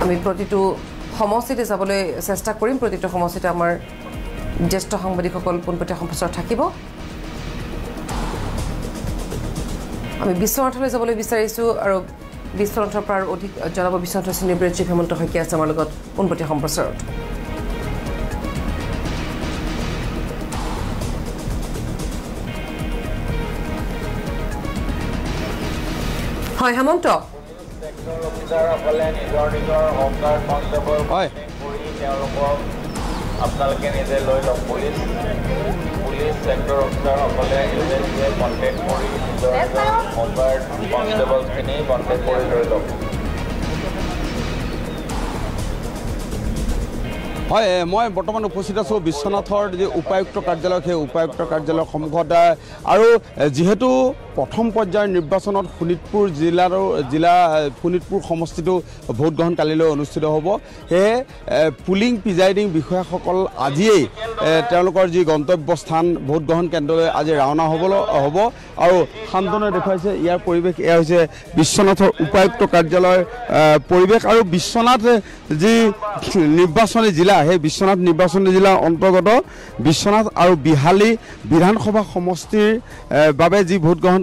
আমি প্ৰতিটো সমষ্টিতে যাবলৈ চেষ্টা কৰিম প্ৰতিটো সমষ্টিতে আমাৰ জ্যেষ্ঠ সাংবাদিকসকল পোনপটীয়া সম্প্ৰচাৰ থাকিব আমি বিশ্বনাথলৈ যাবলৈ বিচাৰিছোঁ আৰু বিশ্বনাথৰ পৰা অধিক জনাব বিশ্বনাথৰ senior bureau chief Hemanta Saikia আছে আমাৰ লগত পোনপটীয়া সম্প্ৰচাৰত হয় হেমন্ত আপোনালোকে নিজে লৈ লওক পুলিচ চেক্টৰ অফিচাৰসকলে নিজে নিজে কণ্টেক্ট কৰি নিজৰ মোবাইল কনষ্টেবলখিনি কণ্টেক্ট কৰি লৈ লওক হয় মই বৰ্তমান উপস্থিত আছোঁ বিশ্বনাথৰ যি উপায়ুক্ত কাৰ্যালয় সেই উপায়ুক্ত কাৰ্যালয়ৰ সন্মুখত আৰু যিহেতু প্ৰথম পৰ্যায়ৰ নিৰ্বাচনত শোণিতপুৰ শোণিতপুৰ সমষ্টিটো ভোটগ্ৰহণ কালিলৈ অনুষ্ঠিত হ'ব সেয়ে পুলিং প্ৰিজাইডিং বিষয়াসকল আজিয়েই তেওঁলোকৰ যি গন্তব্যস্থান ভোটগ্ৰহণ কেন্দ্ৰলৈ আজি ৰাওনা হ'ব আৰু শান্তনে দেখুৱাইছে ইয়াৰ পৰিৱেশ এয়া হৈছে বিশ্বনাথৰ উপায়ুক্ত কাৰ্যালয়ৰ পৰিৱেশ আৰু বিশ্বনাথ যি নিৰ্বাচনী জিলা সেই বিশ্বনাথ নিৰ্বাচনী জিলাৰ অন্তৰ্গত বিশ্বনাথ আৰু বিহালী বিধানসভা সমষ্টিৰ বাবে যি ভোটগ্ৰহণ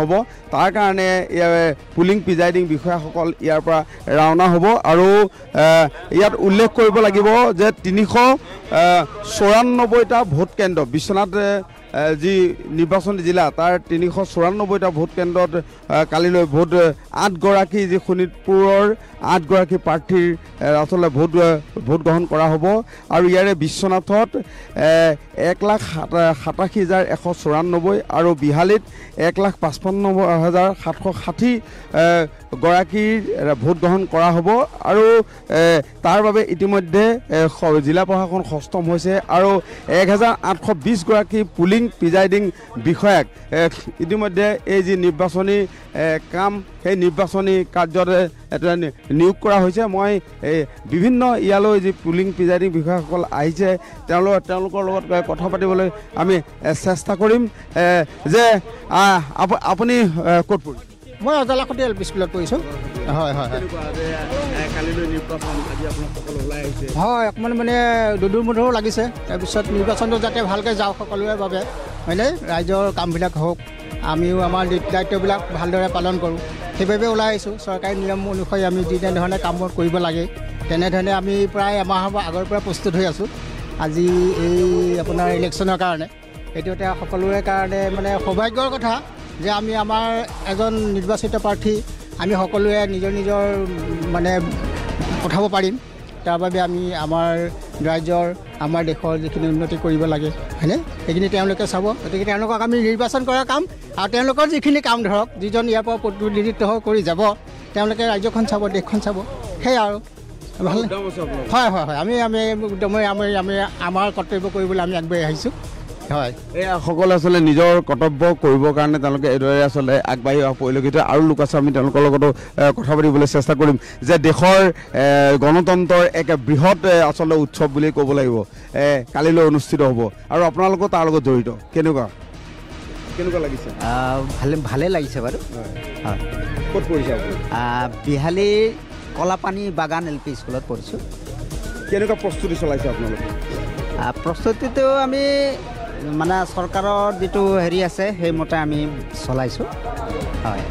হ'ব তাৰ কাৰণে পুলিং প্ৰিজাইডিং বিষয়াসকল ইয়াৰ পৰা ৰাওনা হ'ব আৰু ইয়াত উল্লেখ কৰিব লাগিব যে 394টা ভোট কেন্দ্ৰ বিশ্বনাথ যি নিৰ্বাচনী জিলা তাৰ 394টা ভোট কেন্দ্ৰত কালিলৈ ভোট 8গৰাকী যি শোণিতপুৰৰ 8গৰাকী প্ৰাৰ্থীৰ আচলতে ভোট গ্ৰহণ কৰা হ'ব আৰু ইয়াৰে বিশ্বনাথত 1,87,194 আৰু বিহালীত 1,55,760 গৰাকীৰ ভোট গ্ৰহণ কৰা হ'ব আৰু তাৰ বাবে ইতিমধ্যে জিলা প্ৰশাসন সষ্টম হৈছে আৰু 1,820 গৰাকী পুলিং প্ৰিজাইডিং বিষয়াক ইতিমধ্যে এই যি নিৰ্বাচনী কাম সেই নিৰ্বাচনী কাৰ্যত নিয়োগ কৰা হৈছে মই বিভিন্ন ইয়ালৈ যি পুলিং প্ৰিজাইডিং বিষয়াসকল আহিছে তেওঁলোকৰ লগত কথা পাতিবলৈ আমি চেষ্টা কৰিম যে আপুনি ক'ত পৰিছে মই অজলাখতি এল পি স্কুলত পঢ়িছোঁ হয় হয় অকণমান মানে দুধুৰ লাগিছে তাৰপিছত নিৰ্বাচনটো যাতে ভালকৈ যাওক সকলোৰে বাবে হয়নে ৰাইজৰ কামবিলাক হওক আমিও আমাৰ দায়িত্ববিলাক ভালদৰে পালন কৰোঁ সেইবাবে ওলাই আহিছোঁ চৰকাৰী নিয়ম অনুসৰি আমি যেনেধৰণে কামবোৰ কৰিব লাগে তেনেধৰণে আমি প্ৰায় এমাহৰ আগৰ পৰা প্ৰস্তুত হৈ আছোঁ আজি এই আপোনাৰ ইলেকশ্যনৰ কাৰণে এইটো এটা সকলোৰে কাৰণে মানে সৌভাগ্যৰ কথা যে আমি আমাৰ এজন নিৰ্বাচিত প্ৰাৰ্থী আমি সকলোৱে নিজৰ মানে পঠাব পাৰিম তাৰ বাবে আমি আমাৰ ৰাজ্যৰ আমাৰ দেশৰ যিখিনি উন্নতি কৰিব লাগে হয়নে সেইখিনি তেওঁলোকে চাব গতিকে তেওঁলোকক আমি নিৰ্বাচন কৰাৰ কাম আৰু তেওঁলোকৰ যিখিনি কাম ধৰক যিজন ইয়াৰ পৰা প্ৰতিনিধিত্ব কৰি যাব তেওঁলোকে ৰাজ্যখন চাব দেশখন চাব সেয়াই আৰু ভাল হয় আমি আমাৰ কৰ্তব্য কৰিবলৈ আমি আগবাঢ়ি আহিছোঁ হয় সকলে আচলতে নিজৰ কৰ্তব্য কৰিবৰ কাৰণে তেওঁলোকে এইদৰে আচলতে আগবাঢ়ি অহা পৰিলক্ষিত আৰু লোক আছে আমি তেওঁলোকৰ লগতো কথা পাতিবলৈ চেষ্টা কৰিম যে দেশৰ গণতন্ত্ৰৰ এক বৃহৎ আচলতে উৎসৱ বুলি ক'ব লাগিব কালিলৈ অনুষ্ঠিত হ'ব আৰু আপোনালোকো তাৰ লগত জড়িত কেনেকুৱা লাগিছে ভালে লাগিছে বাৰু হয় ক'ত পৰিছে বিহালী কলাপানী বাগান এল পি স্কুলত পঢ়িছোঁ কেনেকুৱা প্ৰস্তুতি চলাইছে আপোনালোকে প্ৰস্তুতিটো আমি মানে চৰকাৰৰ যিটো হেৰি আছে সেইমতে আমি চলাইছোঁ হয়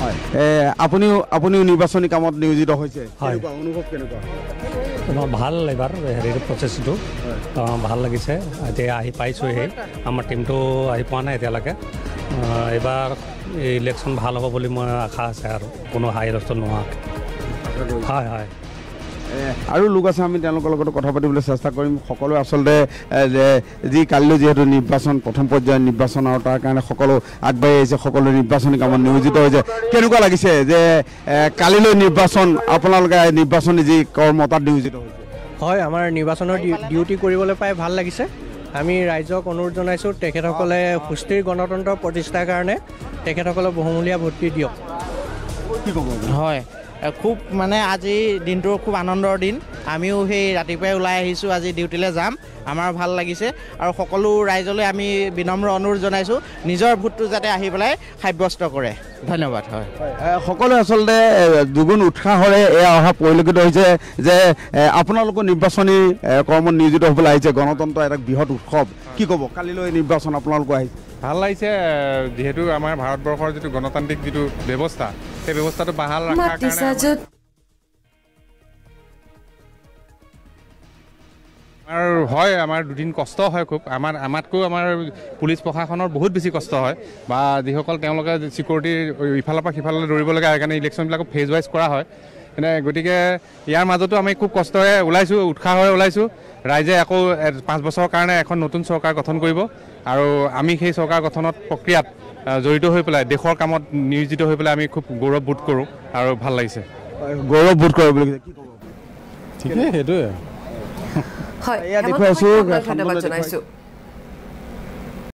আপুনিও নিৰ্বাচনী কামত নিয়োজিত হৈছে অনুভৱ কেনেকুৱা ভাল এবাৰ হেৰিৰ প্ৰচেছটো ভাল লাগিছে এতিয়া আহি পাইছোঁহে আমাৰ টীমটো আহি পোৱা নাই এতিয়ালৈকে এইবাৰ ইলেকশ্যন ভাল হ'ব বুলি মই আশা আছে আৰু কোনো হাই হুলস্থুল নোহোৱাকৈ হয় আৰু লোক আছে আমি তেওঁলোকৰ লগত কথা পাতিবলৈ চেষ্টা কৰিম সকলোৱে আচলতে যি কালিলৈ যিহেতু নিৰ্বাচন প্ৰথম পৰ্যায়ৰ নিৰ্বাচন আৰু তাৰ কাৰণে সকলো আগবাঢ়ি আহিছে সকলো নিৰ্বাচনী কামত নিয়োজিত হৈছে কেনেকুৱা লাগিছে যে কালিলৈ নিৰ্বাচন আপোনালোকে নিৰ্বাচনী যি কৰ্ম তাত নিয়োজিত হৈছে হয় আমাৰ নিৰ্বাচনৰ ডিউটি কৰিবলৈ পাই ভাল লাগিছে আমি ৰাইজক অনুৰোধ জনাইছোঁ তেখেতসকলে সুস্থিৰ গণতন্ত্ৰ প্ৰতিষ্ঠাৰ কাৰণে তেখেতসকলক বহুমূলীয়া ভোট দিয়ক হয় খুব মানে আজি দিনটো খুব আনন্দৰ দিন আমিও সেই ৰাতিপুৱাই ওলাই আহিছোঁ আজি ডিউটিলৈ যাম আমাৰ ভাল লাগিছে আৰু সকলো ৰাইজলৈ আমি বিনম্ৰ অনুৰোধ জনাইছোঁ নিজৰ ভোটটো যাতে আহি পেলাই সাব্যস্ত কৰে ধন্যবাদ হয় সকলোৱে আচলতে দুগুণ উৎসাহৰে এয়া অহা পৰিলক্ষিত হৈছে যে আপোনালোকো নিৰ্বাচনী কৰ্মত নিয়োজিত হ'বলৈ আহিছে গণতন্ত্ৰ এটা বৃহৎ উৎসৱ কি ক'ব কালিলৈ নিৰ্বাচন আপোনালোকো আহিছে ভাল লাগিছে যিহেতু আমাৰ ভাৰতবৰ্ষৰ যিটো গণতান্ত্ৰিক যিটো ব্যৱস্থা সেই ব্যৱস্থাটো বাহাল ৰখাৰ কাৰণে আৰু হয় আমাৰ দুদিন কষ্ট হয় খুব আমাতকৈ আমাৰ পুলিচ প্ৰশাসনৰ বহুত বেছি কষ্ট হয় বা যিসকল তেওঁলোকে চিকিউৰিটি ইফালৰ পৰা সিফাললৈ দৌৰিব লগা হয় কাৰণে ইলেকশ্যনবিলাকো ফেজ ৱাইজ কৰা হয় গতিকে ইয়াৰ মাজতো আমি খুব কষ্টৰে ওলাইছোঁ উৎসাহেৰে ওলাইছোঁ ৰাইজে আকৌ 5 বছৰৰ কাৰণে এখন নতুন চৰকাৰ গঠন কৰিব আৰু আমি সেই চৰকাৰ গঠনত প্ৰক্ৰিয়াত জড়িত হৈ পেলাই দেশৰ কামত নিয়োজিত হৈ পেলাই আমি খুব গৌৰৱ বোধ কৰোঁ আৰু ভাল লাগিছে গৌৰৱ বোধ কৰে বুলি কি ক'ব ঠিকেই সেইটোৱে হয় ধন্যবাদ জনাইছোঁ